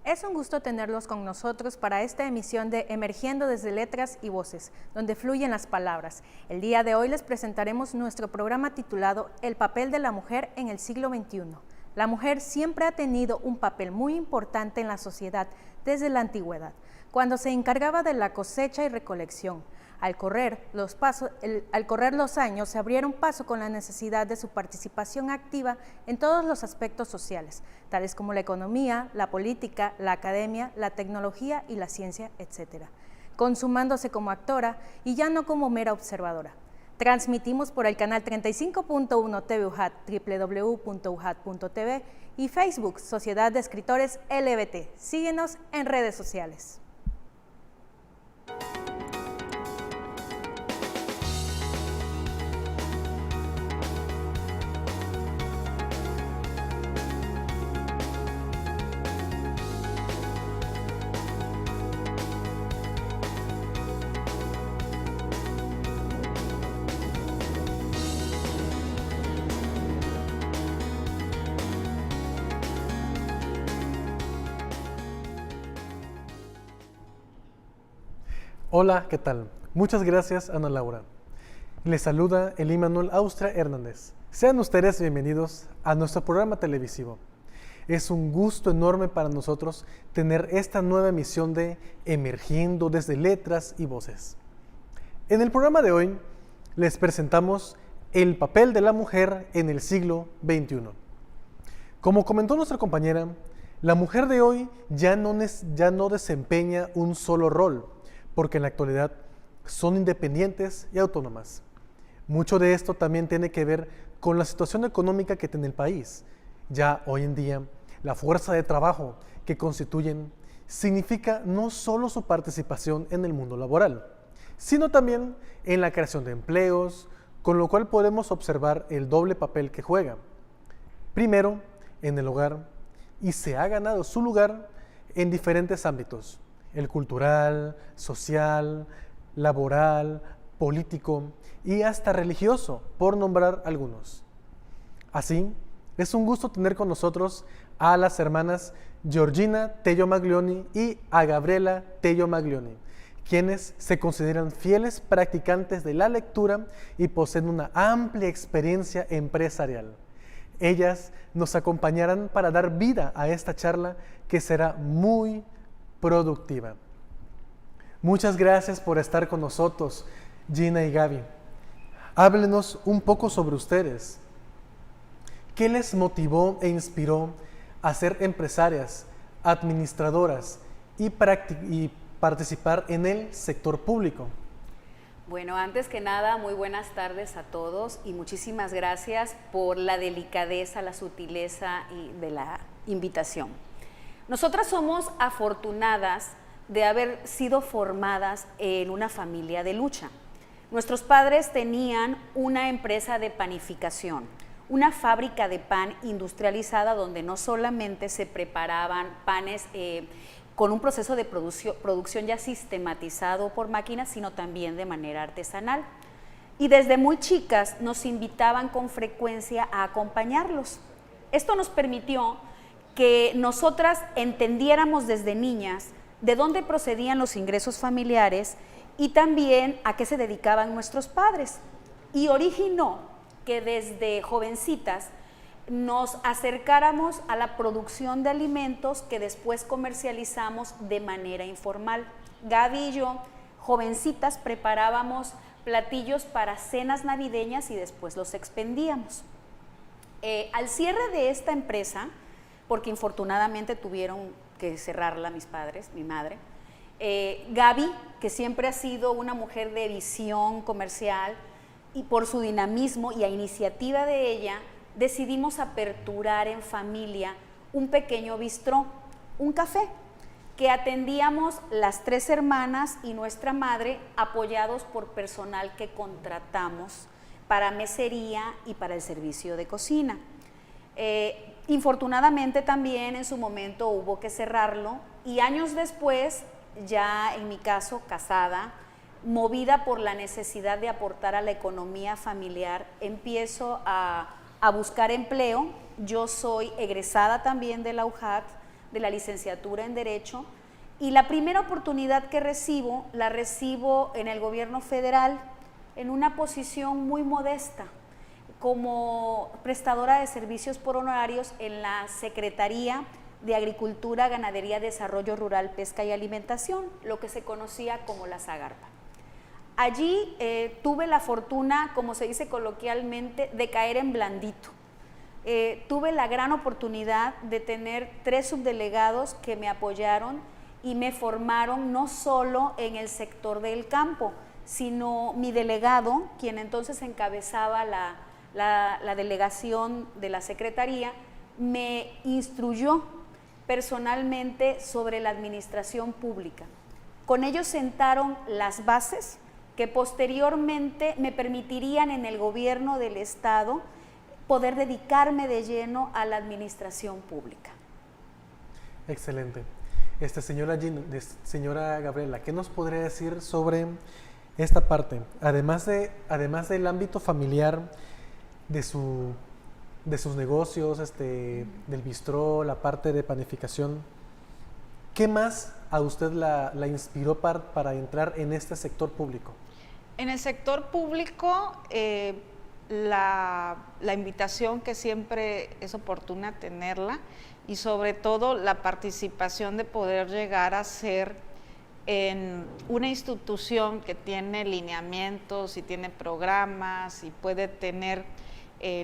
Es un gusto tenerlos con nosotros para esta emisión de Emergiendo desde Letras y Voces, donde fluyen las palabras. El día de hoy les presentaremos nuestro programa titulado El papel de la mujer en el siglo XXI. La mujer siempre ha tenido un papel muy importante en la sociedad desde la antigüedad, cuando se encargaba de la cosecha y recolección. Al correr los años, se abrieron paso con la necesidad de su participación activa en todos los aspectos sociales, tales como la economía, la política, la academia, la tecnología y la ciencia, etc., consumándose como actora y ya no como mera observadora. Transmitimos por el canal 35.1 TV UJAT, www.ujat.tv y Facebook, Sociedad de Escritores LBT. Síguenos en redes sociales. Hola, ¿qué tal? Muchas gracias, Ana Laura. Les saluda Elimanuel Austria Hernández. Sean ustedes bienvenidos a nuestro programa televisivo. Es un gusto enorme para nosotros tener esta nueva emisión de Emergiendo desde Letras y Voces. En el programa de hoy les presentamos el papel de la mujer en el siglo XXI. Como comentó nuestra compañera, la mujer de hoy ya no desempeña un solo rol, porque en la actualidad son independientes y autónomas. Mucho de esto también tiene que ver con la situación económica que tiene el país. Ya hoy en día, la fuerza de trabajo que constituyen significa no solo su participación en el mundo laboral, sino también en la creación de empleos, con lo cual podemos observar el doble papel que juega. Primero, en el hogar, y se ha ganado su lugar en diferentes ámbitos: el cultural, social, laboral, político y hasta religioso, por nombrar algunos. Así, es un gusto tener con nosotros a las hermanas Georgina Tello Maglioni y a Gabriela Tello Maglioni, quienes se consideran fieles practicantes de la lectura y poseen una amplia experiencia empresarial. Ellas nos acompañarán para dar vida a esta charla que será muy productiva. Muchas gracias por estar con nosotros, Gina y Gaby. Háblenos un poco sobre ustedes. ¿Qué les motivó e inspiró a ser empresarias, administradoras y participar en el sector público? Bueno, antes que nada, muy buenas tardes a todos y muchísimas gracias por la delicadeza, la sutileza de la invitación. Nosotras somos afortunadas de haber sido formadas en una familia de lucha. Nuestros padres tenían una empresa de panificación, una fábrica de pan industrializada donde no solamente se preparaban panes con un proceso de producción ya sistematizado por máquinas, sino también de manera artesanal. Y desde muy chicas nos invitaban con frecuencia a acompañarlos. Esto nos permitió que nosotras entendiéramos desde niñas de dónde procedían los ingresos familiares y también a qué se dedicaban nuestros padres. Y originó que desde jovencitas nos acercáramos a la producción de alimentos que después comercializamos de manera informal. Gaby y yo, jovencitas, preparábamos platillos para cenas navideñas y después los expendíamos. Al cierre de esta empresa, porque infortunadamente tuvieron que cerrarla mis padres, mi madre, Gaby, que siempre ha sido una mujer de visión comercial y por su dinamismo y a iniciativa de ella, decidimos aperturar en familia un pequeño bistró, un café, que atendíamos las tres hermanas y nuestra madre, apoyados por personal que contratamos para mesería y para el servicio de cocina. Infortunadamente también en su momento hubo que cerrarlo y años después, ya en mi caso casada, movida por la necesidad de aportar a la economía familiar, empiezo a buscar empleo. Yo soy egresada también de la UJAT, de la licenciatura en Derecho, y la primera oportunidad que recibo, la recibo en el gobierno federal, en una posición muy modesta, como prestadora de servicios por honorarios en la Secretaría de Agricultura, Ganadería, Desarrollo Rural, Pesca y Alimentación, lo que se conocía como la Zagarpa. Allí tuve la fortuna, como se dice coloquialmente, de caer en blandito. Tuve la gran oportunidad de tener 3 subdelegados que me apoyaron y me formaron no solo en el sector del campo, sino mi delegado, quien entonces encabezaba la delegación de la Secretaría, me instruyó personalmente sobre la administración pública. Con ellos sentaron las bases que posteriormente me permitirían en el gobierno del Estado poder dedicarme de lleno a la administración pública. Excelente. Señora Gabriela, ¿qué nos podría decir sobre esta parte? Además del ámbito familiar, de sus negocios, del bistró, la parte de panificación, ¿qué más a usted la inspiró para entrar en este sector público? En el sector público, la invitación que siempre es oportuna tenerla, y sobre todo la participación de poder llegar a ser en una institución que tiene lineamientos y tiene programas y puede tener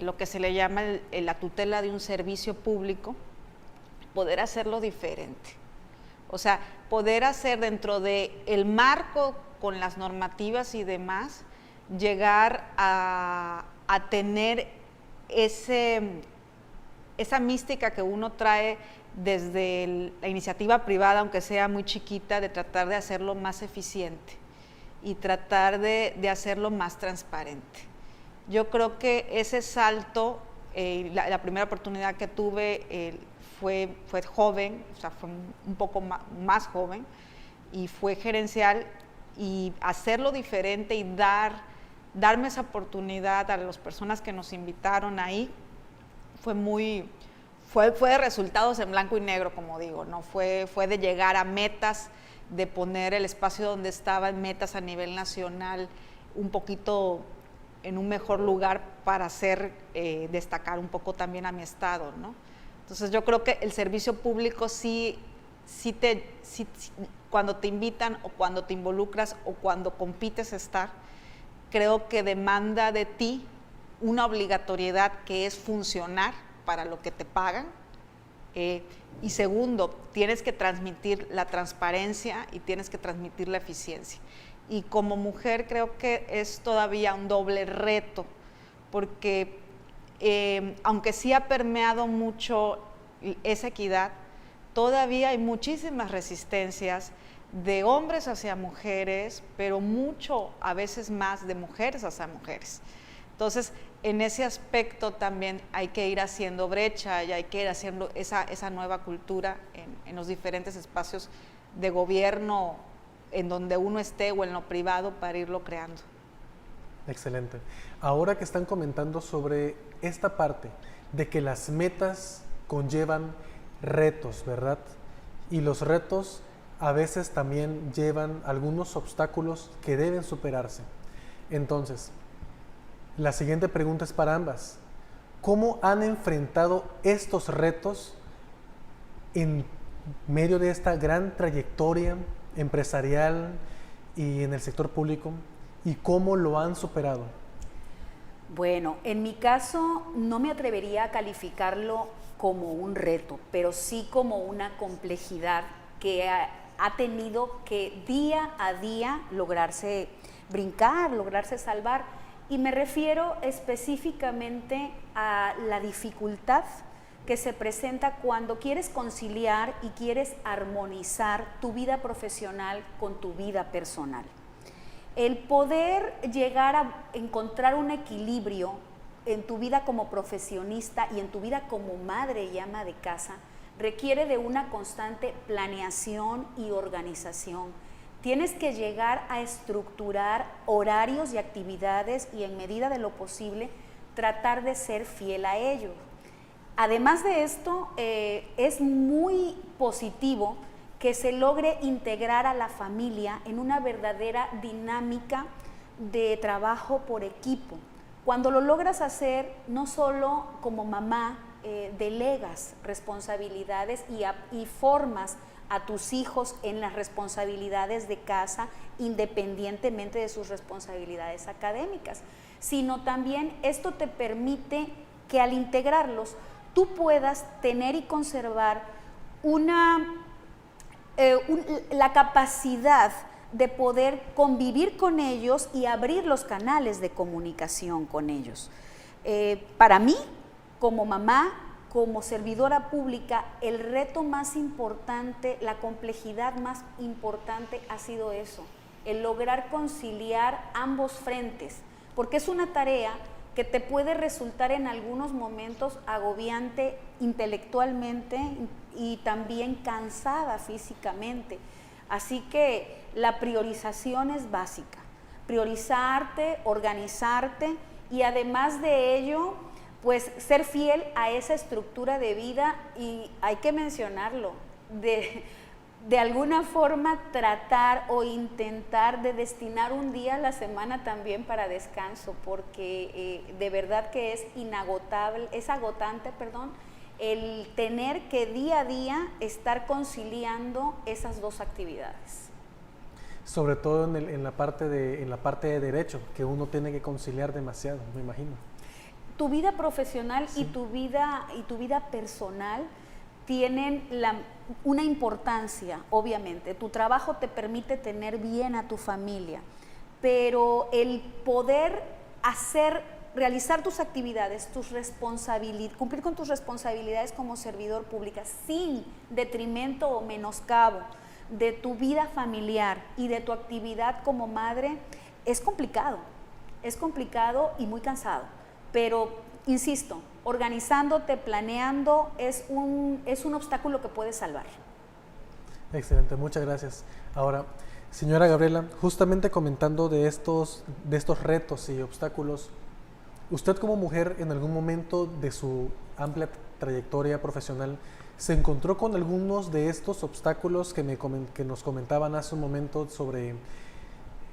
lo que se le llama la tutela de un servicio público, poder hacerlo diferente. O sea, poder hacer dentro del marco con las normativas y demás, llegar a tener esa mística que uno trae desde la iniciativa privada, aunque sea muy chiquita, de tratar de hacerlo más eficiente y tratar de hacerlo más transparente. Yo creo que ese salto, la primera oportunidad que tuve fue joven, o sea, fue un poco más joven, y fue gerencial, y hacerlo diferente y darme esa oportunidad a las personas que nos invitaron ahí, fue de resultados en blanco y negro, como digo, ¿no? Fue de llegar a metas, de poner el espacio donde estaba en metas a nivel nacional un poquito en un mejor lugar para hacer destacar un poco también a mi estado, ¿no? Entonces yo creo que el servicio público sí cuando te invitan o cuando te involucras o cuando compites estar, creo que demanda de ti una obligatoriedad que es funcionar para lo que te pagan, y segundo, tienes que transmitir la transparencia y tienes que transmitir la eficiencia. Y como mujer creo que es todavía un doble reto, porque aunque sí ha permeado mucho esa equidad, todavía hay muchísimas resistencias de hombres hacia mujeres, pero mucho, a veces más, de mujeres hacia mujeres. Entonces, en ese aspecto también hay que ir haciendo brecha y hay que ir haciendo esa nueva cultura en los diferentes espacios de gobierno en donde uno esté o en lo privado para irlo creando. Excelente. Ahora que están comentando sobre esta parte de que las metas conllevan retos, ¿verdad? Y los retos a veces también llevan algunos obstáculos que deben superarse. Entonces, la siguiente pregunta es para ambas. ¿Cómo han enfrentado estos retos en medio de esta gran trayectoria empresarial y en el sector público? ¿Y cómo lo han superado? Bueno, en mi caso no me atrevería a calificarlo como un reto, pero sí como una complejidad que ha tenido que día a día lograrse brincar, lograrse salvar. Y me refiero específicamente a la dificultad que se presenta cuando quieres conciliar y quieres armonizar tu vida profesional con tu vida personal. El poder llegar a encontrar un equilibrio en tu vida como profesionista y en tu vida como madre y ama de casa requiere de una constante planeación y organización. Tienes que llegar a estructurar horarios y actividades y en medida de lo posible tratar de ser fiel a ellos. Además de esto, es muy positivo que se logre integrar a la familia en una verdadera dinámica de trabajo por equipo. Cuando lo logras hacer, no solo como mamá, delegas responsabilidades y formas a tus hijos en las responsabilidades de casa, independientemente de sus responsabilidades académicas, sino también esto te permite que al integrarlos tú puedas tener y conservar la capacidad de poder convivir con ellos y abrir los canales de comunicación con ellos. Para mí, como mamá, como servidora pública, el reto más importante, la complejidad más importante ha sido eso, el lograr conciliar ambos frentes, porque es una tarea que te puede resultar en algunos momentos agobiante intelectualmente y también cansada físicamente. Así que la priorización es básica, priorizarte, organizarte y además de ello, pues ser fiel a esa estructura de vida y hay que mencionarlo, de alguna forma tratar o intentar de destinar un día a la semana también para descanso, porque de verdad que es inagotable, es agotante, el tener que día a día estar conciliando esas dos actividades. Sobre todo en la parte de derecho, que uno tiene que conciliar demasiado, me imagino. Tu vida profesional Sí. y tu vida personal tienen una importancia, obviamente. Tu trabajo te permite tener bien a tu familia, pero el poder realizar tus actividades, cumplir con tus responsabilidades como servidor pública sin detrimento o menoscabo de tu vida familiar y de tu actividad como madre, es complicado y muy cansado. Pero, insisto, organizándote, planeando, es un obstáculo que puedes salvar. Excelente, muchas gracias. Ahora, señora Gabriela, justamente comentando de estos retos y obstáculos, ¿usted como mujer en algún momento de su amplia trayectoria profesional se encontró con algunos de estos obstáculos que nos comentaban hace un momento sobre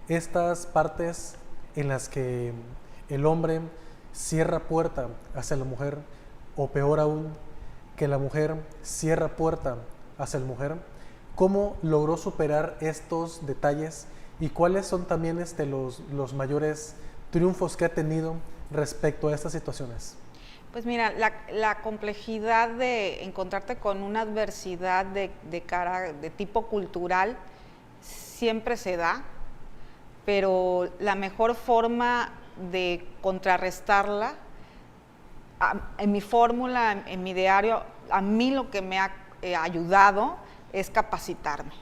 estas partes en las que el hombre cierra puerta hacia la mujer, o peor aún, que la mujer cierra puerta hacia la mujer? ¿Cómo logró superar estos detalles y cuáles son también los mayores triunfos que ha tenido respecto a estas situaciones? Pues mira, la complejidad de encontrarte con una adversidad de tipo cultural siempre se da, pero la mejor forma de contrarrestarla, en mi fórmula, en mi diario, a mí lo que me ha ayudado es capacitarme.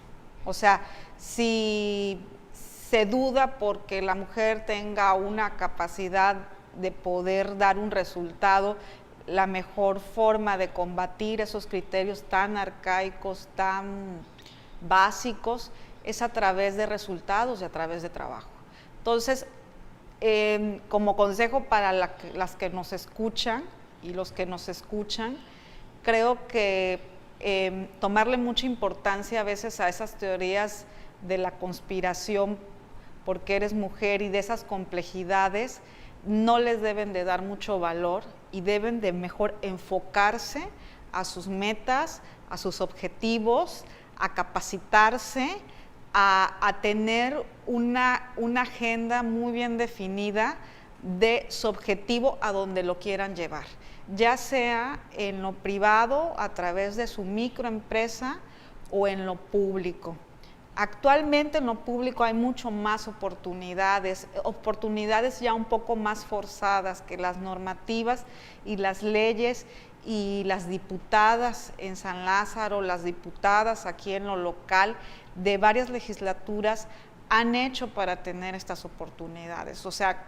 O sea, si se duda porque la mujer tenga una capacidad de poder dar un resultado, la mejor forma de combatir esos criterios tan arcaicos, tan básicos, es a través de resultados y a través de trabajo. Entonces, como consejo para las que nos escuchan y los que nos escuchan, creo que tomarle mucha importancia a veces a esas teorías de la conspiración porque eres mujer y de esas complejidades, no les deben de dar mucho valor y deben de mejor enfocarse a sus metas, a sus objetivos, a capacitarse, a tener una agenda muy bien definida de su objetivo a donde lo quieran llevar, ya sea en lo privado, a través de su microempresa o en lo público. Actualmente en lo público hay mucho más oportunidades ya un poco más forzadas que las normativas y las leyes y las diputadas en San Lázaro, las diputadas aquí en lo local de varias legislaturas han hecho para tener estas oportunidades. O sea,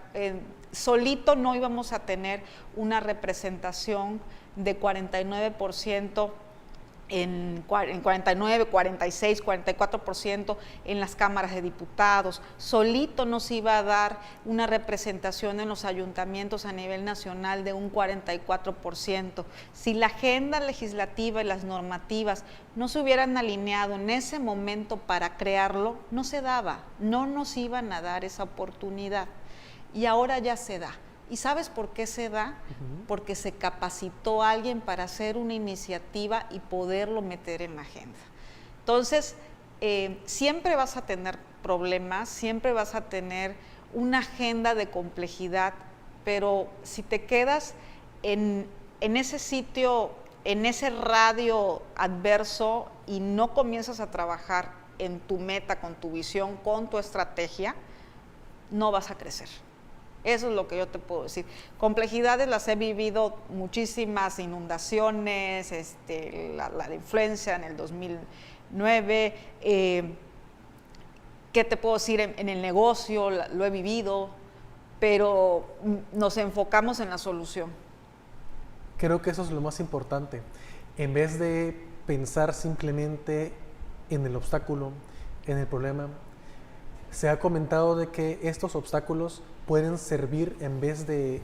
solito no íbamos a tener una representación de 49% en 49, 46, 44% en las cámaras de diputados. Solito nos iba a dar una representación en los ayuntamientos a nivel nacional de un 44%. Si la agenda legislativa y las normativas no se hubieran alineado en ese momento para crearlo, no se daba, no nos iban a dar esa oportunidad. Y ahora ya se da. ¿Y sabes por qué se da? Porque se capacitó a alguien para hacer una iniciativa y poderlo meter en la agenda. Entonces, siempre vas a tener problemas, siempre vas a tener una agenda de complejidad, pero si te quedas en ese sitio, en ese radio adverso y no comienzas a trabajar en tu meta, con tu visión, con tu estrategia, no vas a crecer. Eso es lo que yo te puedo decir. Complejidades las he vivido, muchísimas inundaciones, la influencia en el 2009, ¿qué te puedo decir? En el negocio lo he vivido, pero nos enfocamos en la solución. Creo que eso es lo más importante. En vez de pensar simplemente en el obstáculo, en el problema, se ha comentado de que estos obstáculos pueden servir en vez de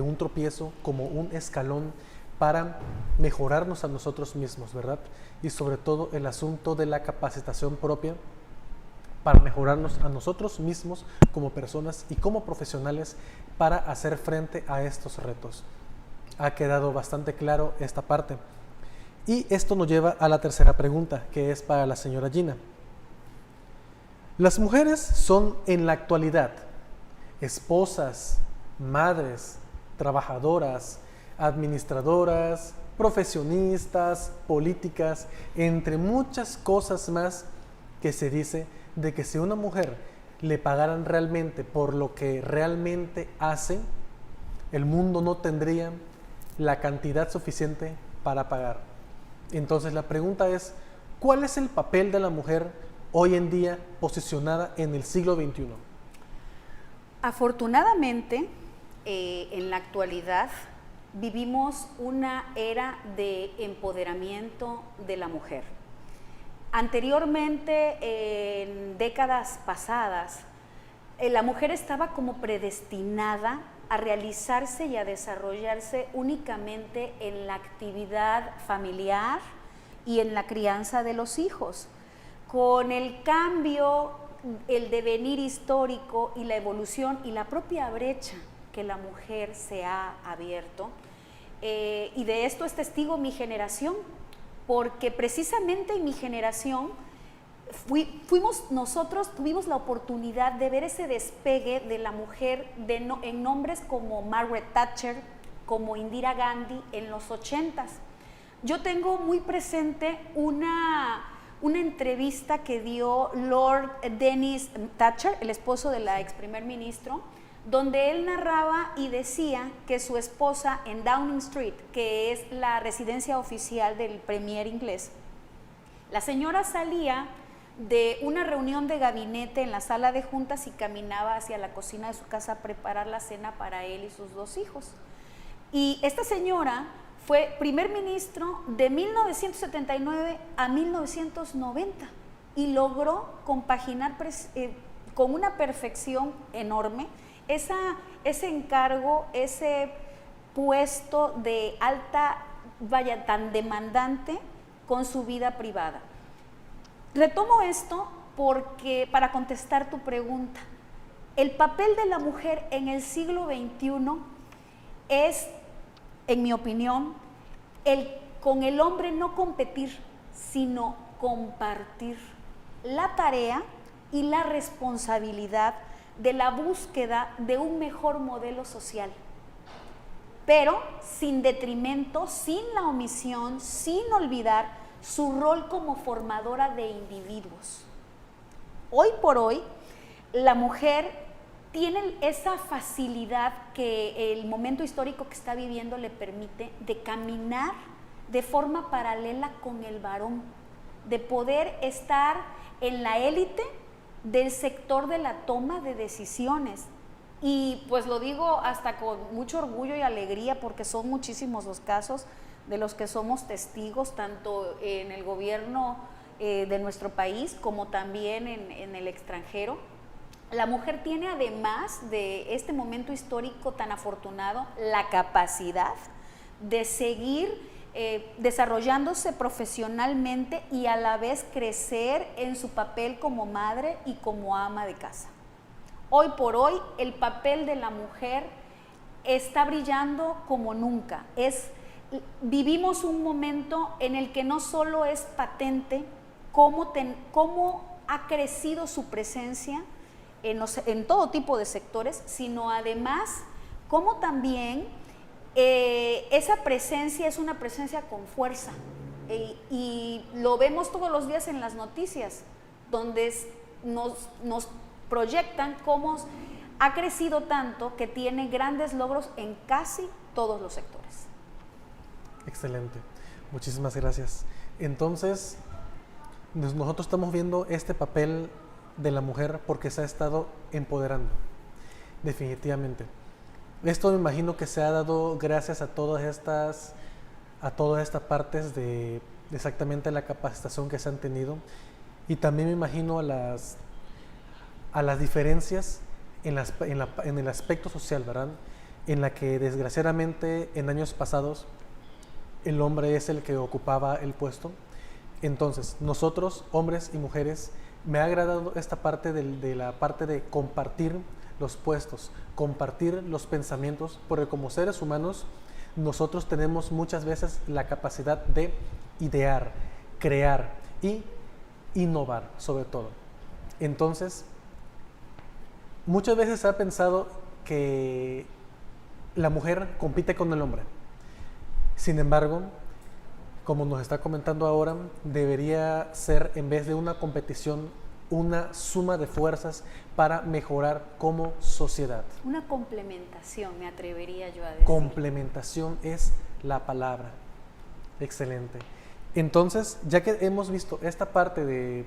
un tropiezo como un escalón para mejorarnos a nosotros mismos, ¿verdad? Y sobre todo el asunto de la capacitación propia para mejorarnos a nosotros mismos como personas y como profesionales para hacer frente a estos retos. Ha quedado bastante claro esta parte. Y esto nos lleva a la tercera pregunta, que es para la señora Gina. Las mujeres son en la actualidad esposas, madres, trabajadoras, administradoras, profesionistas, políticas, entre muchas cosas más que se dice de que si a una mujer le pagaran realmente por lo que realmente hace, el mundo no tendría la cantidad suficiente para pagar. Entonces la pregunta es, ¿cuál es el papel de la mujer hoy en día posicionada en el siglo XXI? Afortunadamente, en la actualidad vivimos una era de empoderamiento de la mujer. Anteriormente, en décadas pasadas, la mujer estaba como predestinada a realizarse y a desarrollarse únicamente en la actividad familiar y en la crianza de los hijos. Con el cambio, el devenir histórico y la evolución y la propia brecha que la mujer se ha abierto, y de esto es testigo mi generación, porque precisamente en mi generación tuvimos la oportunidad de ver ese despegue de la mujer en nombres como Margaret Thatcher, como Indira Gandhi en los 80s. Yo tengo muy presente una entrevista que dio Lord Dennis Thatcher, el esposo de la ex primer ministro, donde él narraba y decía que su esposa en Downing Street, que es la residencia oficial del premier inglés, la señora salía de una reunión de gabinete en la sala de juntas y caminaba hacia la cocina de su casa a preparar la cena para él y sus dos hijos. Y esta señora fue primer ministro de 1979 a 1990 y logró compaginar con una perfección enorme ese encargo, ese puesto de alta, tan demandante con su vida privada. Retomo esto porque para contestar tu pregunta, el papel de la mujer en el siglo XXI es, en mi opinión, con el hombre no competir, sino compartir la tarea y la responsabilidad de la búsqueda de un mejor modelo social, pero sin detrimento, sin la omisión, sin olvidar su rol como formadora de individuos. Hoy por hoy, la mujer tiene esa facilidad que el momento histórico que está viviendo le permite de caminar de forma paralela con el varón, de poder estar en la élite del sector de la toma de decisiones. Y pues lo digo hasta con mucho orgullo y alegría porque son muchísimos los casos de los que somos testigos, tanto en el gobierno de nuestro país como también en el extranjero. La mujer tiene, además de este momento histórico tan afortunado, la capacidad de seguir desarrollándose profesionalmente y a la vez crecer en su papel como madre y como ama de casa. Hoy por hoy el papel de la mujer está brillando como nunca. Vivimos un momento en el que no solo es patente cómo ha crecido su presencia en todo tipo de sectores, sino además cómo también esa presencia es una presencia con fuerza, y lo vemos todos los días en las noticias, donde nos proyectan cómo ha crecido tanto que tiene grandes logros en casi todos los sectores. Excelente, muchísimas gracias. Entonces, nosotros estamos viendo este papel de la mujer porque se ha estado empoderando, definitivamente. Esto me imagino que se ha dado gracias a todas estas partes de exactamente la capacitación que se han tenido, y también me imagino a las diferencias en el aspecto social, ¿verdad? En la que desgraciadamente en años pasados el hombre es el que ocupaba el puesto. Entonces, nosotros, hombres y mujeres, me ha agradado esta parte de la parte de compartir los puestos, compartir los pensamientos, porque como seres humanos nosotros tenemos muchas veces la capacidad de idear, crear y innovar sobre todo. Entonces, muchas veces se ha pensado que la mujer compite con el hombre. Sin embargo, como nos está comentando ahora, debería ser, en vez de una competición, una suma de fuerzas para mejorar como sociedad. Una complementación, me atrevería yo a decir. Complementación es la palabra. Excelente. Entonces, ya que hemos visto esta parte de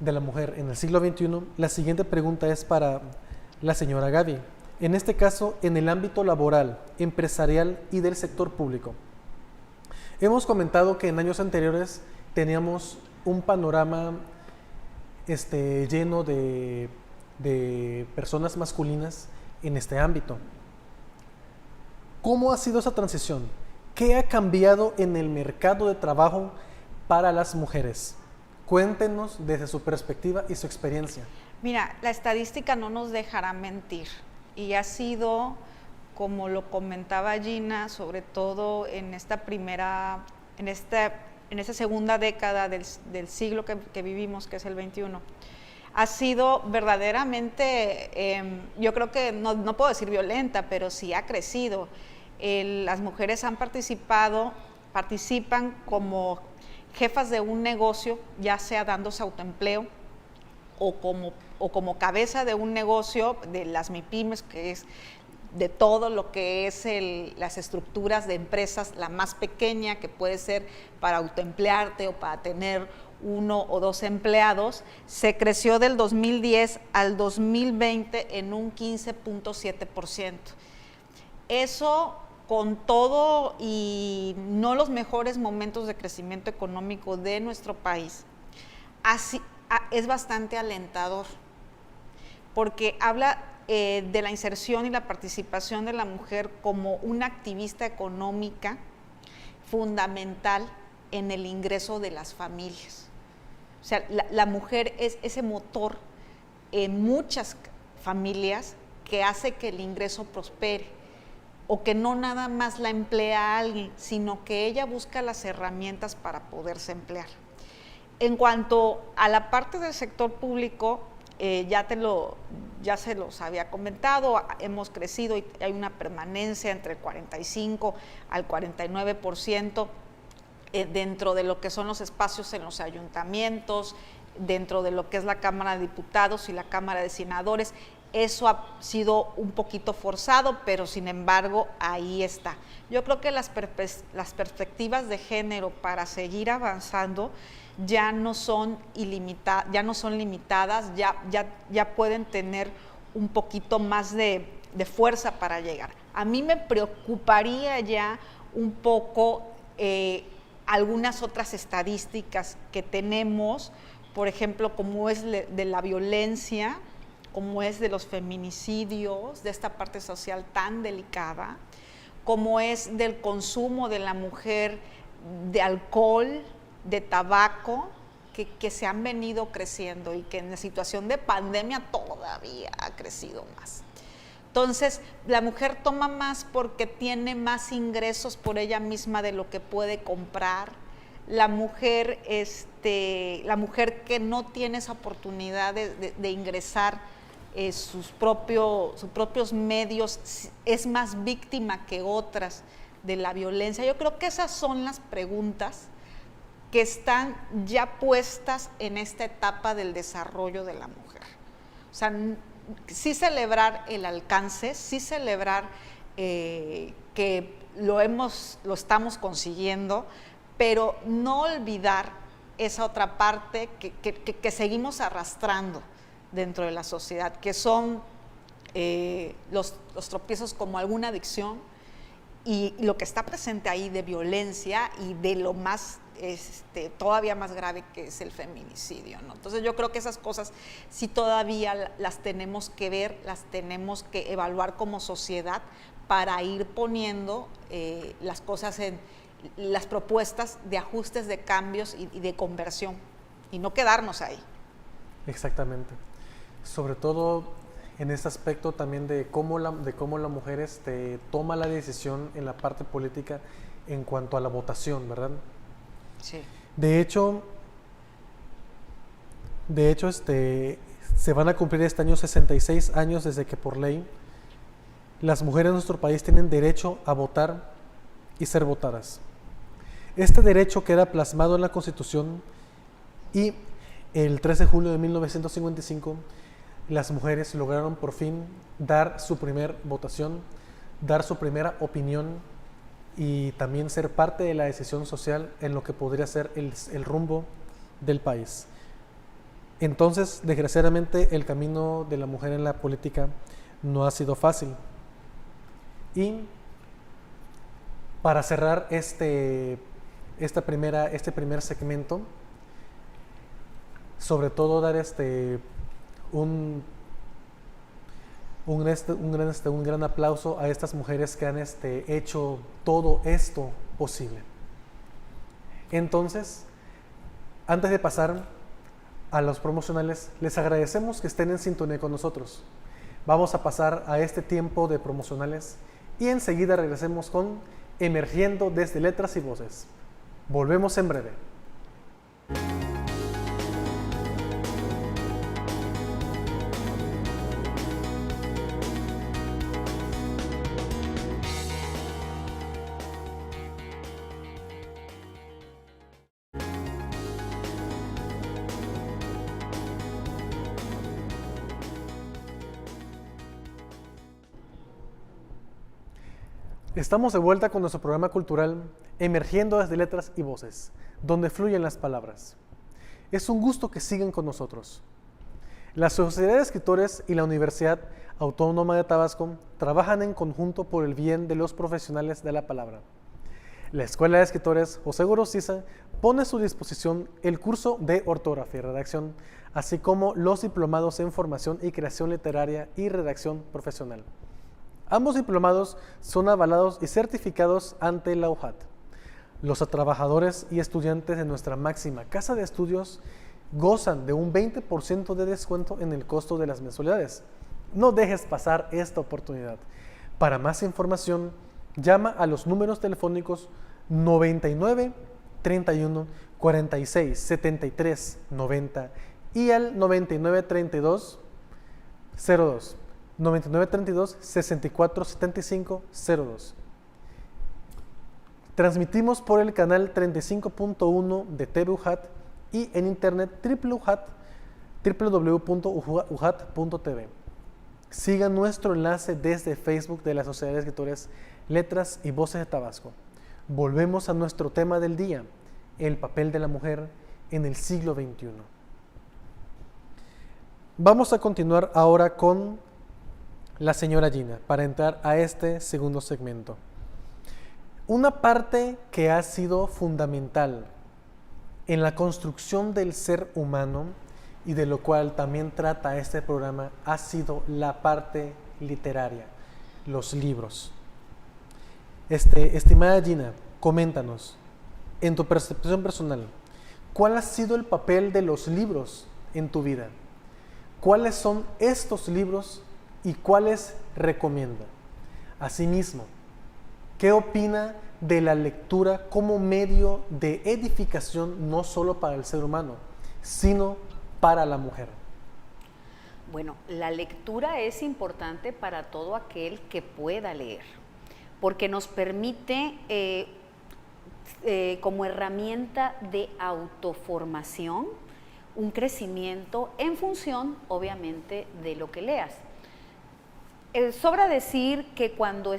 la mujer en el siglo XXI, la siguiente pregunta es para la señora Gaby. En este caso, en el ámbito laboral, empresarial y del sector público. Hemos comentado que en años anteriores teníamos un panorama lleno de personas masculinas en este ámbito. ¿Cómo ha sido esa transición? ¿Qué ha cambiado en el mercado de trabajo para las mujeres? Cuéntenos desde su perspectiva y su experiencia. Mira, la estadística no nos dejará mentir, y ha sido, como lo comentaba Gina, sobre todo en esta segunda década del siglo que vivimos, que es el XXI, ha sido verdaderamente, yo creo que no puedo decir violenta, pero sí ha crecido. Las mujeres participan como jefas de un negocio, ya sea dándose autoempleo o como cabeza de un negocio de las MIPYMES, que es de todo lo que es las estructuras de empresas, la más pequeña, que puede ser para autoemplearte o para tener 1 o 2 empleados, se creció del 2010 al 2020 en un 15.7%. Eso, con todo y no los mejores momentos de crecimiento económico de nuestro país, es bastante alentador, porque habla de la inserción y la participación de la mujer como una activista económica fundamental en el ingreso de las familias. O sea, la mujer es ese motor en muchas familias que hace que el ingreso prospere, o que no nada más la emplea alguien, sino que ella busca las herramientas para poderse emplear. En cuanto a la parte del sector público, ya se los había comentado, hemos crecido y hay una permanencia entre el 45 al 49% dentro de lo que son los espacios en los ayuntamientos, dentro de lo que es la Cámara de Diputados y la Cámara de Senadores. Eso ha sido un poquito forzado, pero sin embargo ahí está. Yo creo que las perspectivas de género para seguir avanzando ya no son limitadas, ya pueden tener un poquito más de fuerza para llegar. A mí me preocuparía ya un poco algunas otras estadísticas que tenemos, por ejemplo, como es de la violencia, como es de los feminicidios, de esta parte social tan delicada, como es del consumo de la mujer de alcohol, de tabaco, que se han venido creciendo y que en la situación de pandemia todavía ha crecido más. Entonces, la mujer toma más porque tiene más ingresos por ella misma de lo que puede comprar. La mujer que no tiene esa oportunidad de ingresar sus propios medios, es más víctima que otras de la violencia. Yo creo que esas son las preguntas que están ya puestas en esta etapa del desarrollo de la mujer. O sea, sí celebrar el alcance, sí celebrar que lo estamos consiguiendo, pero no olvidar esa otra parte que seguimos arrastrando dentro de la sociedad, que son los tropiezos como alguna adicción y lo que está presente ahí de violencia y de lo más todavía más grave, que es el feminicidio, ¿no? Entonces yo creo que esas cosas sí todavía las tenemos que ver, las tenemos que evaluar como sociedad para ir poniendo las cosas en las propuestas de ajustes, de cambios y de conversión, y no quedarnos ahí. Exactamente. Sobre todo en este aspecto también de cómo la mujer toma la decisión en la parte política en cuanto a la votación, ¿verdad? Sí. De hecho, se van a cumplir este año 66 años desde que por ley las mujeres en nuestro país tienen derecho a votar y ser votadas. Este derecho queda plasmado en la Constitución y el 13 de julio de 1955 las mujeres lograron por fin dar su primer votación, dar su primera opinión y también ser parte de la decisión social en lo que podría ser el rumbo del país. Entonces, desgraciadamente, el camino de la mujer en la política no ha sido fácil. Y para cerrar este primer segmento, sobre todo dar un gran aplauso a estas mujeres que han hecho todo esto posible. Entonces, antes de pasar a los promocionales, les agradecemos que estén en sintonía con nosotros. Vamos a pasar a este tiempo de promocionales y enseguida regresemos con Emergiendo desde Letras y Voces. Volvemos en breve. Estamos de vuelta con nuestro programa cultural Emergiendo desde Letras y Voces, donde fluyen las palabras. Es un gusto que sigan con nosotros. La Sociedad de Escritores y la Universidad Autónoma de Tabasco trabajan en conjunto por el bien de los profesionales de la palabra. La Escuela de Escritores José Gorostiza pone a su disposición el curso de ortografía y redacción, así como los diplomados en formación y creación literaria y redacción profesional. Ambos diplomados son avalados y certificados ante la UJAT. Los trabajadores y estudiantes de nuestra máxima casa de estudios gozan de un 20% de descuento en el costo de las mensualidades. No dejes pasar esta oportunidad. Para más información, llama a los números telefónicos 99 31 46 73 90 y al 99 32 02. 9932 64 75 02. Transmitimos por el canal 35.1 de TV UJAT y en internet www.ujat.tv. Sigan nuestro enlace desde Facebook de la Sociedad de Escritores Letras y Voces de Tabasco. Volvemos a nuestro tema del día, el papel de la mujer en el siglo XXI. Vamos a continuar ahora con la señora Gina, para entrar a este segundo segmento. Una parte que ha sido fundamental en la construcción del ser humano y de lo cual también trata este programa ha sido la parte literaria, los libros. Estimada Gina, coméntanos, en tu percepción personal, ¿cuál ha sido el papel de los libros en tu vida? ¿Cuáles son estos libros y cuáles recomienda? Asimismo, ¿qué opina de la lectura como medio de edificación no solo para el ser humano, sino para la mujer? Bueno, la lectura es importante para todo aquel que pueda leer, porque nos permite como herramienta de autoformación un crecimiento en función, obviamente, de lo que leas. Sobra decir que cuando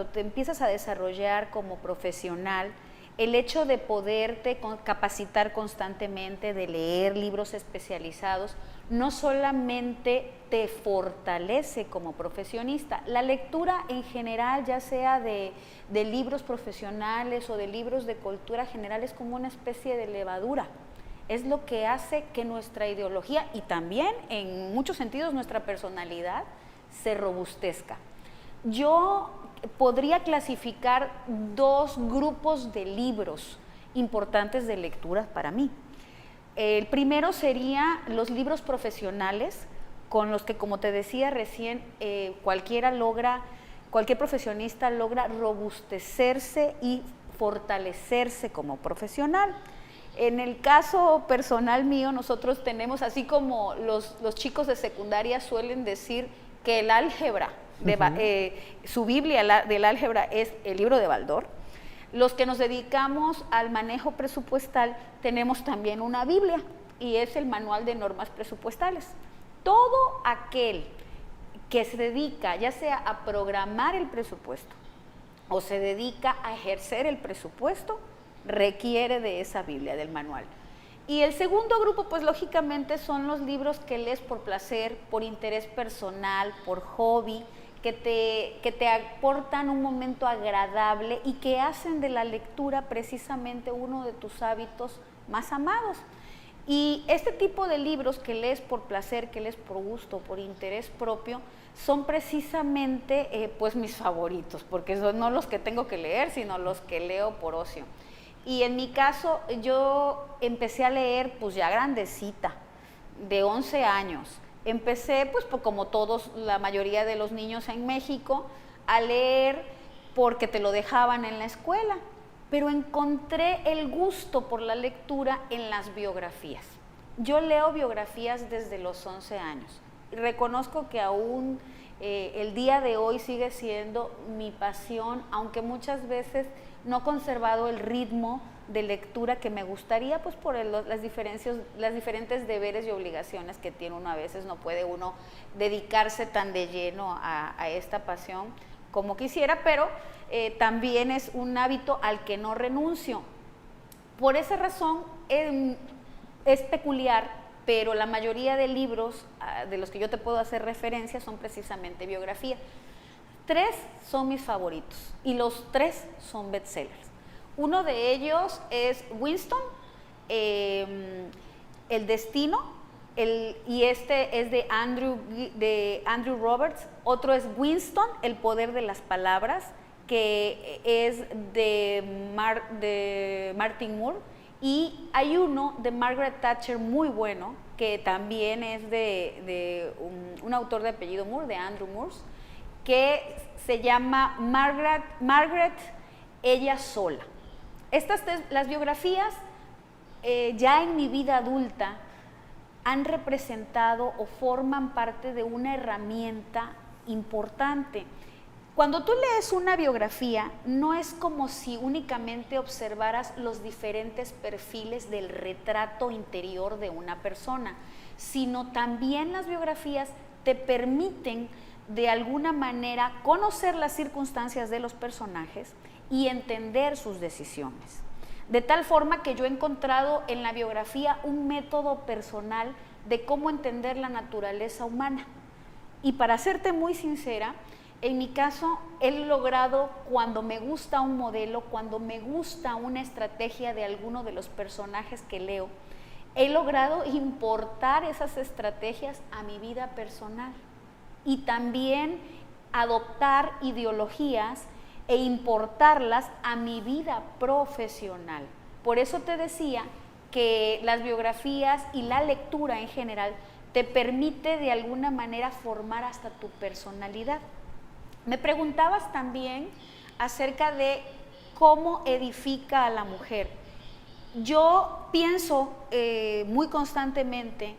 te empiezas a desarrollar como profesional, el hecho de poderte capacitar constantemente, de leer libros especializados, no solamente te fortalece como profesionista. La lectura en general, ya sea de libros profesionales o de libros de cultura general, es como una especie de levadura. Es lo que hace que nuestra ideología y también en muchos sentidos nuestra personalidad se robustezca. Yo podría clasificar dos grupos de libros importantes de lectura para mí. El primero sería los libros profesionales, con los que, como te decía recién, cualquier profesionista logra robustecerse y fortalecerse como profesional. En el caso personal mío, nosotros tenemos, así como los chicos de secundaria suelen decir que el álgebra, su Biblia del álgebra es el libro de Baldor, los que nos dedicamos al manejo presupuestal tenemos también una Biblia y es el manual de normas presupuestales. Todo aquel que se dedica ya sea a programar el presupuesto o se dedica a ejercer el presupuesto requiere de esa Biblia, del manual. Y el segundo grupo, pues lógicamente son los libros que lees por placer, por interés personal, por hobby, que te aportan un momento agradable y que hacen de la lectura precisamente uno de tus hábitos más amados. Y este tipo de libros que lees por placer, que lees por gusto, por interés propio, son precisamente pues mis favoritos, porque son no los que tengo que leer, sino los que leo por ocio. Y en mi caso, yo empecé a leer pues ya grandecita, de 11 años. Empecé, pues como todos, la mayoría de los niños en México, a leer porque te lo dejaban en la escuela, pero encontré el gusto por la lectura en las biografías. Yo leo biografías desde los 11 años. Reconozco que aún el día de hoy sigue siendo mi pasión, aunque muchas veces no he conservado el ritmo de lectura que me gustaría, pues por las diferentes deberes y obligaciones que tiene uno. A veces no puede uno dedicarse tan de lleno a esta pasión como quisiera, pero también es un hábito al que no renuncio. Por esa razón es peculiar, pero la mayoría de libros de los que yo te puedo hacer referencia son precisamente biografía. 3 son mis favoritos y los 3 son bestsellers. Uno de ellos es Winston, El Destino, y este es de Andrew Roberts. Otro es Winston, El Poder de las Palabras, que es de Martin Moore. Y hay uno de Margaret Thatcher muy bueno, que también es de un autor de apellido Moore, de Andrew Moore, que se llama Margaret, ella sola. Las biografías ya en mi vida adulta han representado o forman parte de una herramienta importante. Cuando tú lees una biografía, no es como si únicamente observaras los diferentes perfiles del retrato interior de una persona, sino también las biografías te permiten de alguna manera conocer las circunstancias de los personajes y entender sus decisiones. De tal forma que yo he encontrado en la biografía un método personal de cómo entender la naturaleza humana. Y para serte muy sincera, En mi caso, he logrado, cuando me gusta un modelo, cuando me gusta una estrategia de alguno de los personajes que leo, he logrado importar esas estrategias a mi vida personal y también adoptar ideologías e importarlas a mi vida profesional. Por eso te decía que las biografías y la lectura en general te permite de alguna manera formar hasta tu personalidad. Me preguntabas también acerca de cómo edifica a la mujer. Yo pienso muy constantemente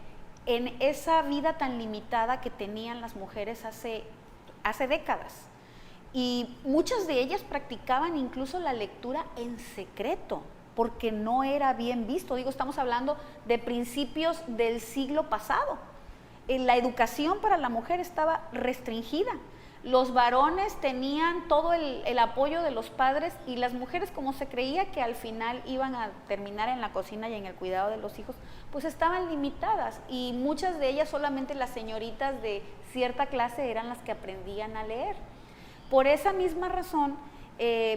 en esa vida tan limitada que tenían las mujeres hace décadas. Y muchas de ellas practicaban incluso la lectura en secreto, porque no era bien visto. Digo, estamos hablando de principios del siglo pasado. La educación para la mujer estaba restringida. Los varones tenían todo el apoyo de los padres y las mujeres, como se creía que al final iban a terminar en la cocina y en el cuidado de los hijos, pues estaban limitadas y muchas de ellas, solamente las señoritas de cierta clase eran las que aprendían a leer. Por esa misma razón,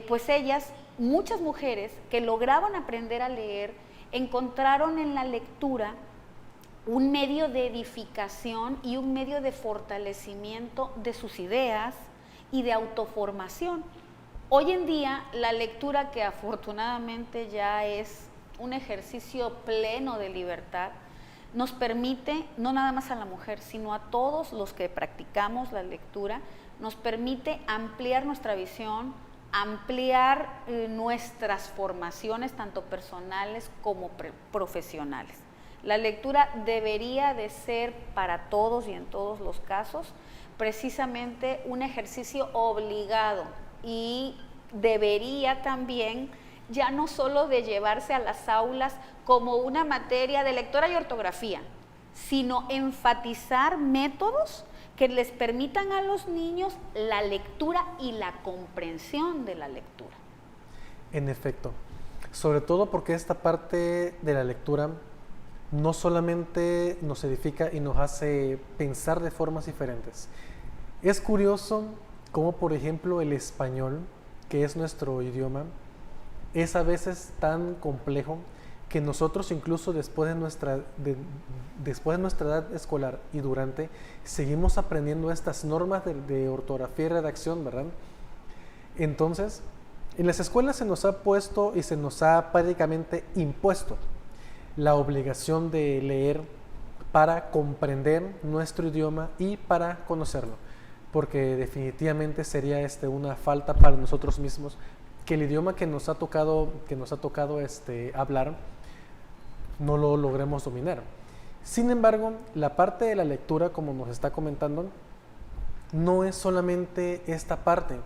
pues ellas, muchas mujeres que lograban aprender a leer, encontraron en la lectura un medio de edificación y un medio de fortalecimiento de sus ideas y de autoformación. Hoy en día la lectura, que afortunadamente ya es un ejercicio pleno de libertad, nos permite, no nada más a la mujer, sino a todos los que practicamos la lectura, nos permite ampliar nuestra visión, ampliar nuestras formaciones, tanto personales como profesionales. La lectura debería de ser para todos y en todos los casos precisamente un ejercicio obligado y debería también ya no solo de llevarse a las aulas como una materia de lectura y ortografía, sino enfatizar métodos que les permitan a los niños la lectura y la comprensión de la lectura. En efecto, sobre todo porque esta parte de la lectura no solamente nos edifica y nos hace pensar de formas diferentes. Es curioso cómo, por ejemplo, el español, que es nuestro idioma, es a veces tan complejo que nosotros incluso después de nuestra edad escolar y durante, seguimos aprendiendo estas normas de ortografía y redacción, ¿verdad? Entonces, en las escuelas se nos ha puesto y se nos ha prácticamente impuesto la obligación de leer para comprender nuestro idioma y para conocerlo, porque definitivamente sería una falta para nosotros mismos que el idioma que nos ha tocado hablar no lo logremos dominar. Sin embargo, la parte de la lectura, como nos está comentando, no es solamente esta parte,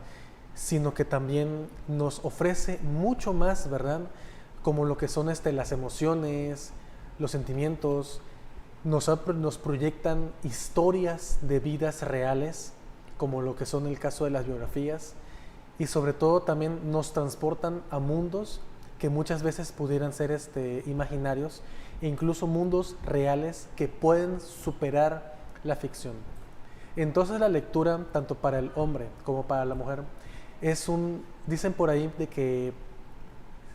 sino que también nos ofrece mucho más, ¿verdad? Como lo que son las emociones, los sentimientos, nos proyectan historias de vidas reales, como lo que son el caso de las biografías, y sobre todo también nos transportan a mundos que muchas veces pudieran ser imaginarios, e incluso mundos reales que pueden superar la ficción. Entonces la lectura, tanto para el hombre como para la mujer, dicen por ahí de que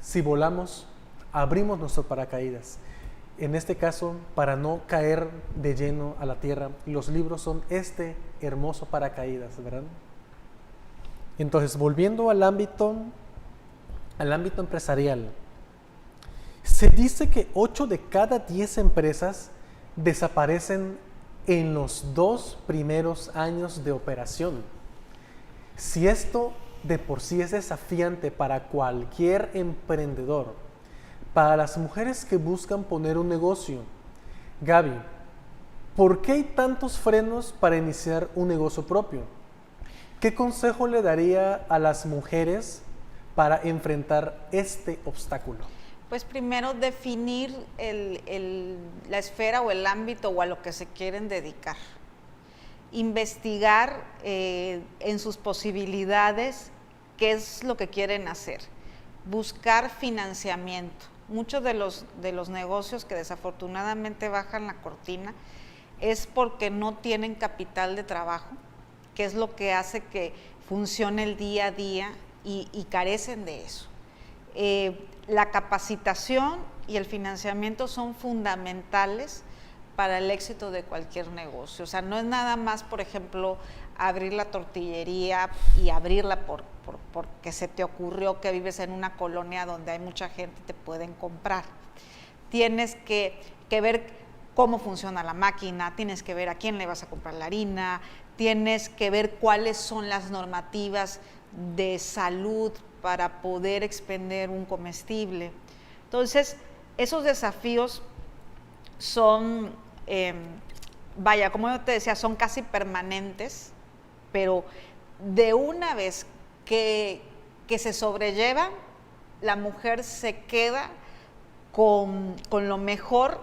si volamos, abrimos nuestros paracaídas. En este caso, para no caer de lleno a la tierra, los libros son hermoso paracaídas, ¿verdad? Entonces, volviendo al ámbito empresarial, se dice que 8 de cada 10 empresas desaparecen en los 2 primeros años de operación. Si esto de por sí es desafiante para cualquier emprendedor, para las mujeres que buscan poner un negocio, Gaby, ¿por qué hay tantos frenos para iniciar un negocio propio? ¿Qué consejo le daría a las mujeres para enfrentar este obstáculo? Pues primero definir la esfera o el ámbito o a lo que se quieren dedicar. Investigar en sus posibilidades qué es lo que quieren hacer. Buscar financiamiento. Muchos de los negocios que desafortunadamente bajan la cortina es porque no tienen capital de trabajo que es lo que hace que funcione el día a día y carecen de eso. La capacitación y el financiamiento son fundamentales para el éxito de cualquier negocio. O sea, no es nada más, por ejemplo, abrir la tortillería y abrirla porque se te ocurrió que vives en una colonia donde hay mucha gente y te pueden comprar. Tienes que ver cómo funciona la máquina, tienes que ver a quién le vas a comprar la harina, tienes que ver cuáles son las normativas de salud para poder expender un comestible. Entonces, esos desafíos son, como yo te decía, son casi permanentes, pero de una vez que se sobrellevan, la mujer se queda con lo mejor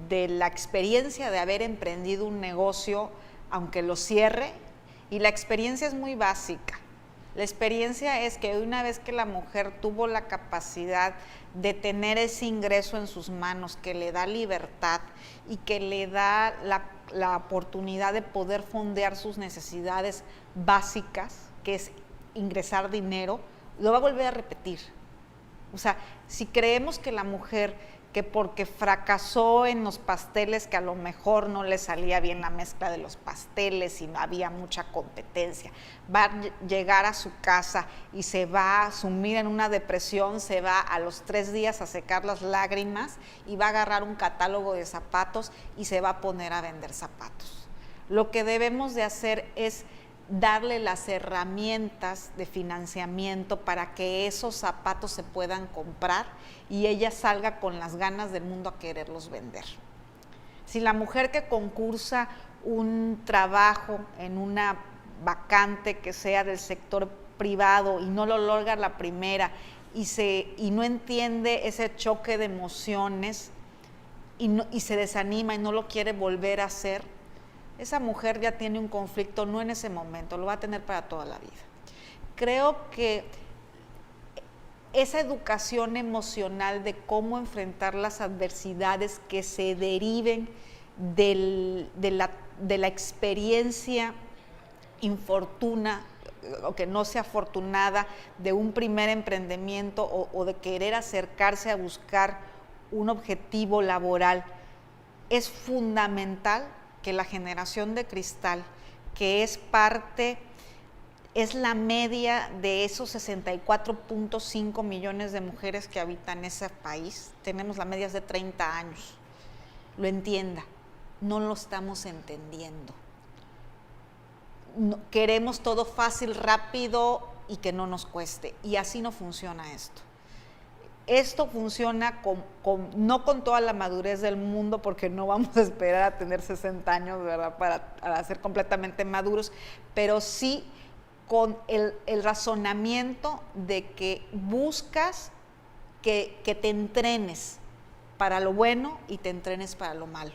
de la experiencia de haber emprendido un negocio, aunque lo cierre, y la experiencia es muy básica. La experiencia es que una vez que la mujer tuvo la capacidad de tener ese ingreso en sus manos, que le da libertad y que le da la oportunidad de poder fondear sus necesidades básicas, que es ingresar dinero, lo va a volver a repetir. O sea, si creemos que la mujer, que porque fracasó en los pasteles, que a lo mejor no le salía bien la mezcla de los pasteles y no había mucha competencia, va a llegar a su casa y se va a sumir en una depresión, se va a los 3 días a secar las lágrimas y va a agarrar un catálogo de zapatos y se va a poner a vender zapatos. Lo que debemos de hacer es darle las herramientas de financiamiento para que esos zapatos se puedan comprar y ella salga con las ganas del mundo a quererlos vender. Si la mujer que concursa un trabajo en una vacante que sea del sector privado y no lo logra la primera y no entiende ese choque de emociones y se desanima y no lo quiere volver a hacer, esa mujer ya tiene un conflicto, no en ese momento, lo va a tener para toda la vida. Creo que esa educación emocional de cómo enfrentar las adversidades que se deriven de la experiencia infortuna o que no sea afortunada de un primer emprendimiento o de querer acercarse a buscar un objetivo laboral, es fundamental que la generación de cristal, que es la media de esos 64.5 millones de mujeres que habitan ese país, tenemos la media de 30 años, lo entienda. No lo estamos entendiendo. No, queremos todo fácil, rápido y que no nos cueste, y así no funciona esto. Esto funciona no con toda la madurez del mundo, porque no vamos a esperar a tener 60 años, ¿verdad?, para ser completamente maduros, pero sí con el razonamiento de que buscas que te entrenes para lo bueno y te entrenes para lo malo.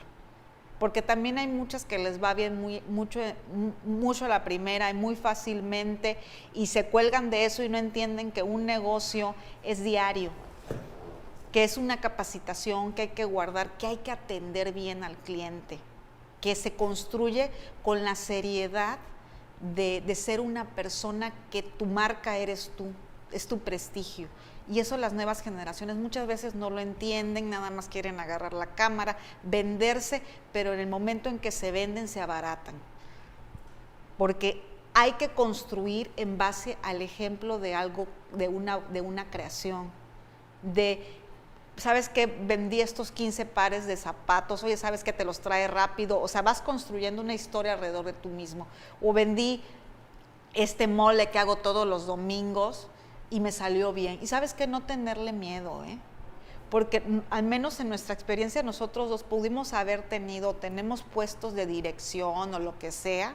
Porque también hay muchas que les va bien mucho a la primera y muy fácilmente y se cuelgan de eso y no entienden que un negocio es diario, que es una capacitación que hay que guardar, que hay que atender bien al cliente, que se construye con la seriedad de ser una persona que tu marca eres tú, es tu prestigio. Y eso las nuevas generaciones muchas veces no lo entienden, nada más quieren agarrar la cámara, venderse, pero en el momento en que se venden se abaratan. Porque hay que construir en base al ejemplo de algo, de una creación, ¿sabes qué? Vendí estos 15 pares de zapatos, oye, ¿sabes qué? Te los trae rápido, o sea, vas construyendo una historia alrededor de tú mismo. O vendí este mole que hago todos los domingos y me salió bien. Y ¿sabes qué? No tenerle miedo, porque al menos en nuestra experiencia nosotros dos pudimos haber tenemos puestos de dirección o lo que sea,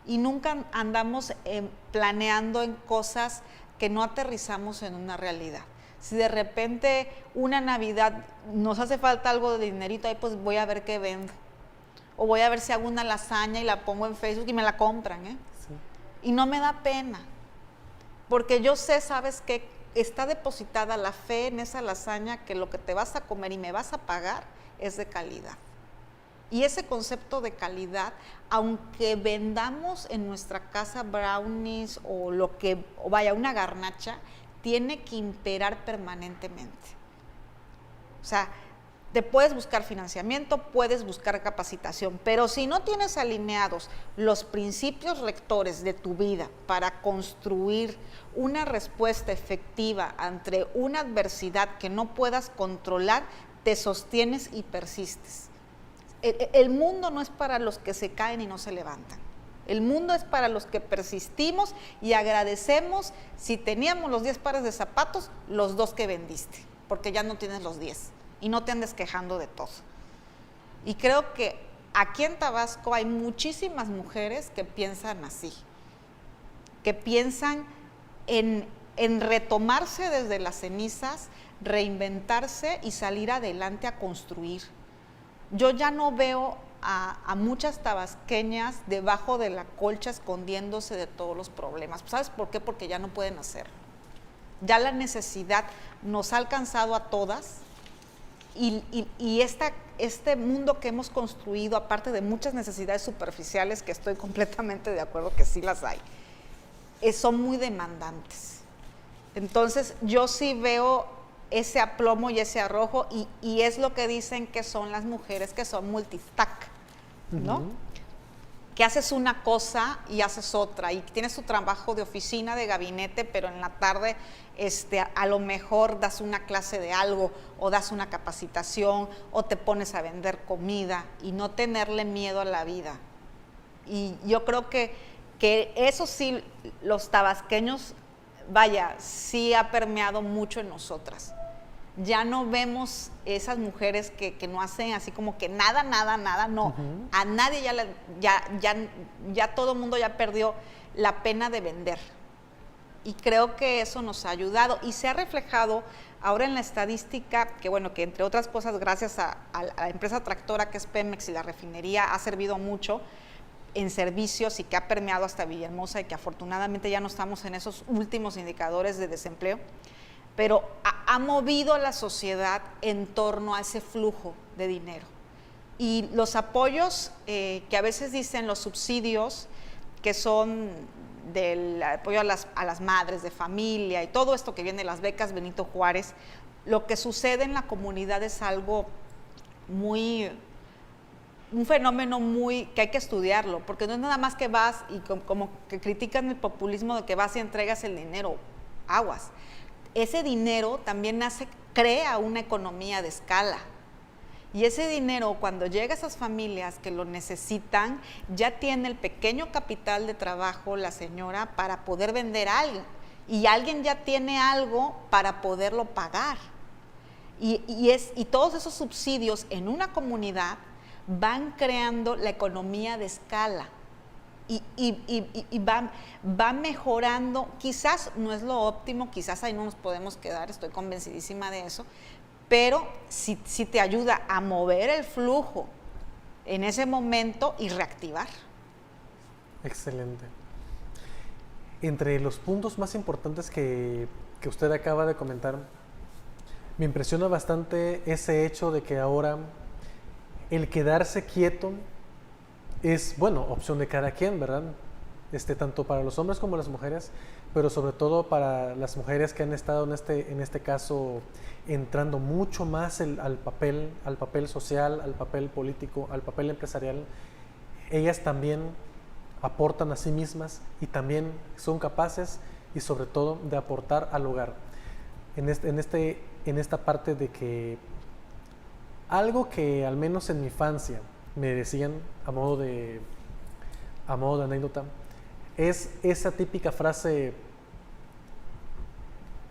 y nunca andamos planeando en cosas que no aterrizamos en una realidad. Si de repente una Navidad nos hace falta algo de dinerito, ahí pues voy a ver qué vendo. O voy a ver si hago una lasaña y la pongo en Facebook y me la compran, Sí. Y no me da pena, porque yo sé, ¿sabes qué? Está depositada la fe en esa lasaña, que lo que te vas a comer y me vas a pagar es de calidad. Y ese concepto de calidad, aunque vendamos en nuestra casa brownies o una garnacha, tiene que imperar permanentemente. O sea, te puedes buscar financiamiento, puedes buscar capacitación, pero si no tienes alineados los principios rectores de tu vida para construir una respuesta efectiva ante una adversidad que no puedas controlar, te sostienes y persistes. El mundo no es para los que se caen y no se levantan. El mundo es para los que persistimos y agradecemos si teníamos los 10 pares de zapatos, los 2 que vendiste, porque ya no tienes los 10 y no te andes quejando de todo. Y creo que aquí en Tabasco hay muchísimas mujeres que piensan así, que piensan en retomarse desde las cenizas, reinventarse y salir adelante a construir. Yo ya no veo a muchas tabasqueñas debajo de la colcha escondiéndose de todos los problemas. ¿Sabes por qué? Porque ya no pueden hacerlo. Ya la necesidad nos ha alcanzado a todas y este mundo que hemos construido, aparte de muchas necesidades superficiales, que estoy completamente de acuerdo que sí las hay, son muy demandantes. Entonces yo sí veo ese aplomo y ese arrojo y es lo que dicen que son las mujeres que son multitask, ¿no? Que haces una cosa y haces otra y tienes tu trabajo de oficina, de gabinete, pero en la tarde a lo mejor das una clase de algo o das una capacitación o te pones a vender comida y no tenerle miedo a la vida. Y yo creo que eso sí, los tabasqueños, vaya, sí ha permeado mucho en nosotras. Ya no vemos esas mujeres que no hacen así como que nada, no. A nadie ya todo el mundo ya perdió la pena de vender. Y creo que eso nos ha ayudado y se ha reflejado ahora en la estadística, que bueno, que entre otras cosas, gracias a la empresa tractora que es Pemex y la refinería, ha servido mucho en servicios y que ha permeado hasta Villahermosa y que afortunadamente ya no estamos en esos últimos indicadores de desempleo, pero ha movido a la sociedad en torno a ese flujo de dinero. Y los apoyos que a veces dicen los subsidios, que son del apoyo a las madres de familia y todo esto que viene de las becas Benito Juárez, lo que sucede en la comunidad es algo un fenómeno que hay que estudiarlo, porque no es nada más que vas y como que critican el populismo de que vas y entregas el dinero, aguas. Ese dinero también crea una economía de escala. Y ese dinero, cuando llega a esas familias que lo necesitan, ya tiene el pequeño capital de trabajo la señora para poder vender algo. Y alguien ya tiene algo para poderlo pagar. Y todos esos subsidios en una comunidad van creando la economía de escala. Y va mejorando, quizás no es lo óptimo, quizás ahí no nos podemos quedar, estoy convencidísima de eso, pero sí te ayuda a mover el flujo en ese momento y reactivar. Excelente. Entre los puntos más importantes que usted acaba de comentar, me impresiona bastante ese hecho de que ahora el quedarse quieto es, bueno, opción de cada quien, ¿verdad? Tanto para los hombres como las mujeres, pero sobre todo para las mujeres que han estado en este caso entrando mucho más al papel social, al papel político, al papel empresarial. Ellas también aportan a sí mismas y también son capaces y sobre todo de aportar al hogar. En esta parte de que algo que al menos en mi infancia me decían a modo de anécdota, es esa típica frase: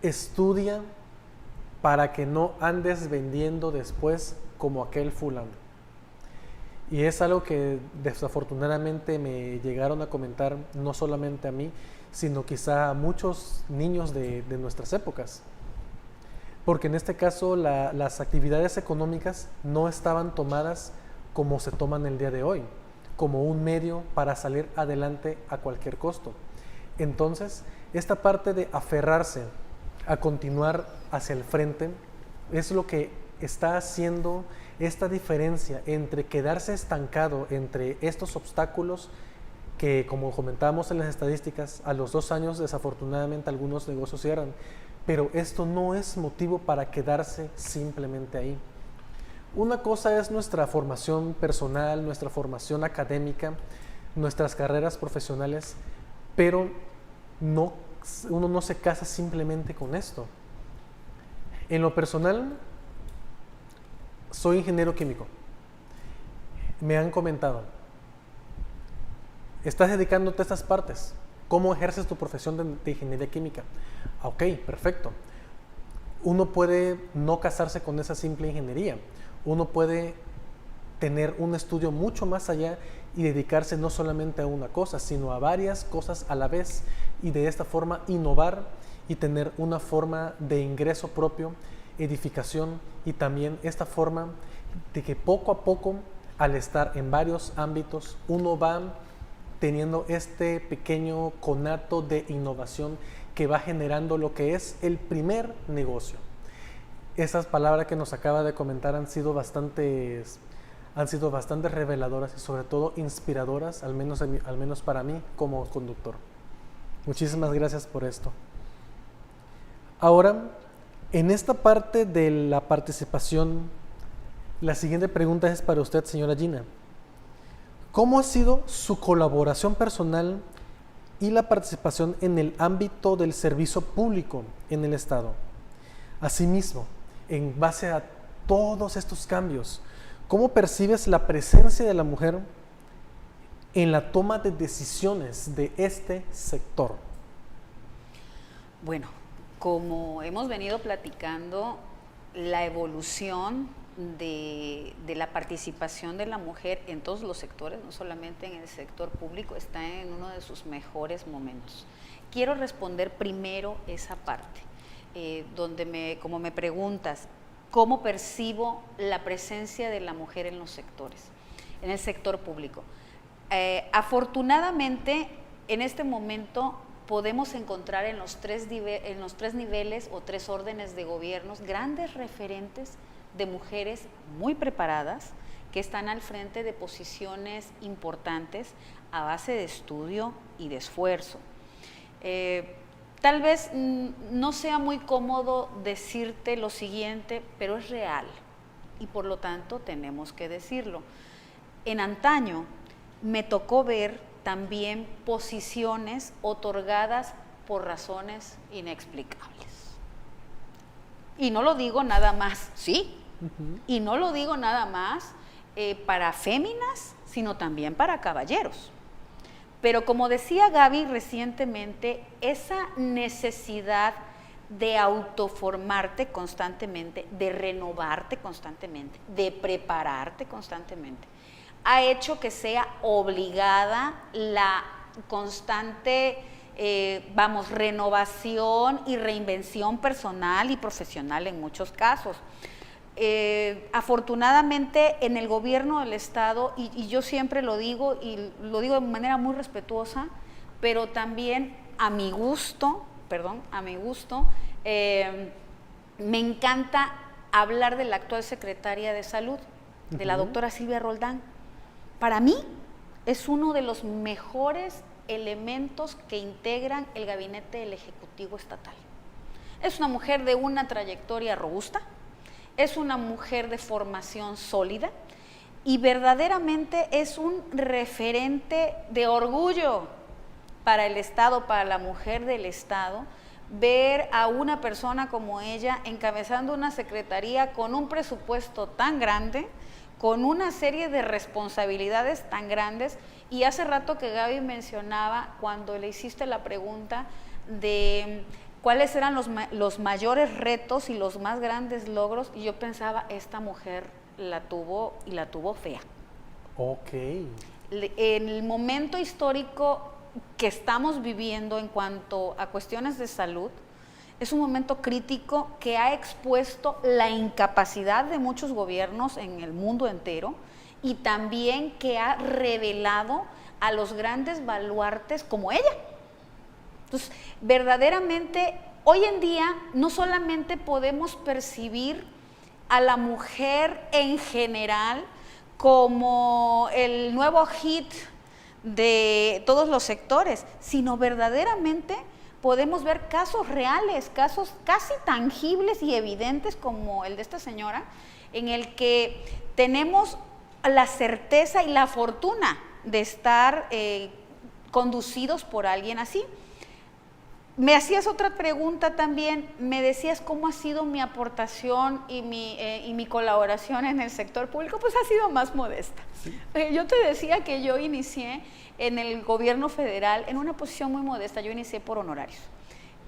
estudia para que no andes vendiendo después como aquel fulano. Y es algo que desafortunadamente me llegaron a comentar no solamente a mí, sino quizá a muchos niños de nuestras épocas. Porque en este caso las actividades económicas no estaban tomadas como se toman el día de hoy, como un medio para salir adelante a cualquier costo. Entonces, esta parte de aferrarse a continuar hacia el frente es lo que está haciendo esta diferencia entre quedarse estancado entre estos obstáculos que, como comentábamos en las estadísticas, a los 2 años desafortunadamente algunos negocios cierran, pero esto no es motivo para quedarse simplemente ahí. Una cosa es nuestra formación personal, nuestra formación académica, nuestras carreras profesionales, pero uno no se casa simplemente con esto. En lo personal, soy ingeniero químico. Me han comentado, ¿estás dedicándote a estas partes? ¿Cómo ejerces tu profesión de ingeniería química? Ok, perfecto. Uno puede no casarse con esa simple ingeniería. Uno puede tener un estudio mucho más allá y dedicarse no solamente a una cosa, sino a varias cosas a la vez, y de esta forma innovar y tener una forma de ingreso propio, edificación, y también esta forma de que poco a poco, al estar en varios ámbitos, uno va teniendo este pequeño conato de innovación que va generando lo que es el primer negocio. Esas palabras que nos acaba de comentar han sido bastante reveladoras y sobre todo inspiradoras, al menos para mí como conductor. Muchísimas gracias por esto. Ahora, en esta parte de la participación, la siguiente pregunta es para usted, señora Gina. ¿Cómo ha sido su colaboración personal y la participación en el ámbito del servicio público en el Estado? Asimismo, en base a todos estos cambios, ¿cómo percibes la presencia de la mujer en la toma de decisiones de este sector? Bueno, como hemos venido platicando, la evolución de la participación de la mujer en todos los sectores, no solamente en el sector público, está en uno de sus mejores momentos. Quiero responder primero esa parte, como me preguntas, ¿cómo percibo la presencia de la mujer en los sectores, en el sector público? Afortunadamente, en este momento podemos encontrar en los tres niveles o 3 órdenes de gobiernos grandes referentes de mujeres muy preparadas que están al frente de posiciones importantes a base de estudio y de esfuerzo. Tal vez no sea muy cómodo decirte lo siguiente, pero es real y por lo tanto tenemos que decirlo. En antaño me tocó ver también posiciones otorgadas por razones inexplicables. Y no lo digo nada más, sí, y no lo digo nada más para féminas, sino también para caballeros. Pero como decía Gaby recientemente, esa necesidad de autoformarte constantemente, de renovarte constantemente, de prepararte constantemente, ha hecho que sea obligada la constante renovación y reinvención personal y profesional en muchos casos. Afortunadamente en el gobierno del Estado, y yo siempre lo digo, y lo digo de manera muy respetuosa, pero también a mi gusto, me encanta hablar de la actual secretaria de Salud, de la doctora Silvia Roldán. Para mí es uno de los mejores elementos que integran el gabinete del Ejecutivo Estatal. Es una mujer de una trayectoria robusta, es una mujer de formación sólida y verdaderamente es un referente de orgullo para el Estado, para la mujer del Estado, ver a una persona como ella encabezando una secretaría con un presupuesto tan grande, con una serie de responsabilidades tan grandes. Y hace rato que Gaby mencionaba, cuando le hiciste la pregunta de cuáles eran los mayores retos y los más grandes logros, y yo pensaba, esta mujer la tuvo y la tuvo fea. Ok. En el momento histórico que estamos viviendo en cuanto a cuestiones de salud, es un momento crítico que ha expuesto la incapacidad de muchos gobiernos en el mundo entero y también que ha revelado a los grandes baluartes como ella. Entonces, verdaderamente, hoy en día no solamente podemos percibir a la mujer en general como el nuevo hit de todos los sectores, sino verdaderamente podemos ver casos reales, casos casi tangibles y evidentes como el de esta señora, en el que tenemos la certeza y la fortuna de estar conducidos por alguien así. Me hacías otra pregunta también, me decías cómo ha sido mi aportación y mi colaboración en el sector público, pues ha sido más modesta. Sí. Yo te decía que yo inicié en el gobierno federal en una posición muy modesta, yo inicié por honorarios.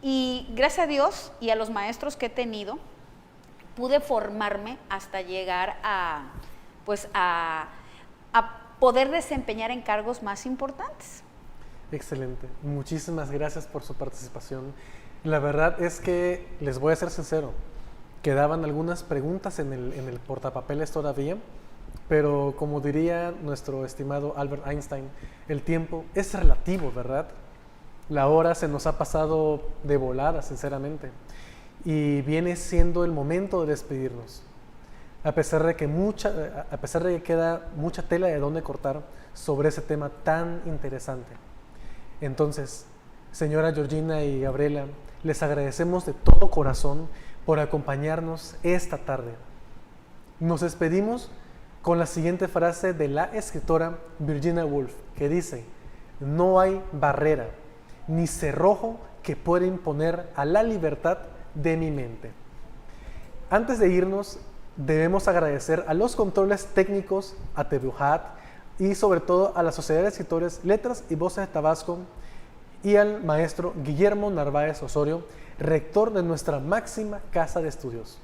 Y gracias a Dios y a los maestros que he tenido, pude formarme hasta llegar a poder desempeñar encargos más importantes. Excelente, muchísimas gracias por su participación. La verdad es que, les voy a ser sincero, quedaban algunas preguntas en el portapapeles todavía, pero como diría nuestro estimado Albert Einstein, el tiempo es relativo, ¿verdad? La hora se nos ha pasado de volada, sinceramente, y viene siendo el momento de despedirnos. A pesar de que queda mucha tela de dónde cortar sobre ese tema tan interesante. Entonces, señora Georgina y Gabriela, les agradecemos de todo corazón por acompañarnos esta tarde. Nos despedimos con la siguiente frase de la escritora Virginia Woolf, que dice: no hay barrera ni cerrojo que pueda imponer a la libertad de mi mente. Antes de irnos, debemos agradecer a los controles técnicos, a TVUJAT, y sobre todo a la Sociedad de Escritores, Letras y Voces de Tabasco, y al maestro Guillermo Narváez Osorio, rector de nuestra máxima casa de estudios.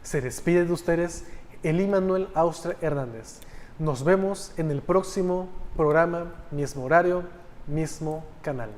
Se despide de ustedes el Immanuel Austria Hernández. Nos vemos en el próximo programa, mismo horario, mismo canal.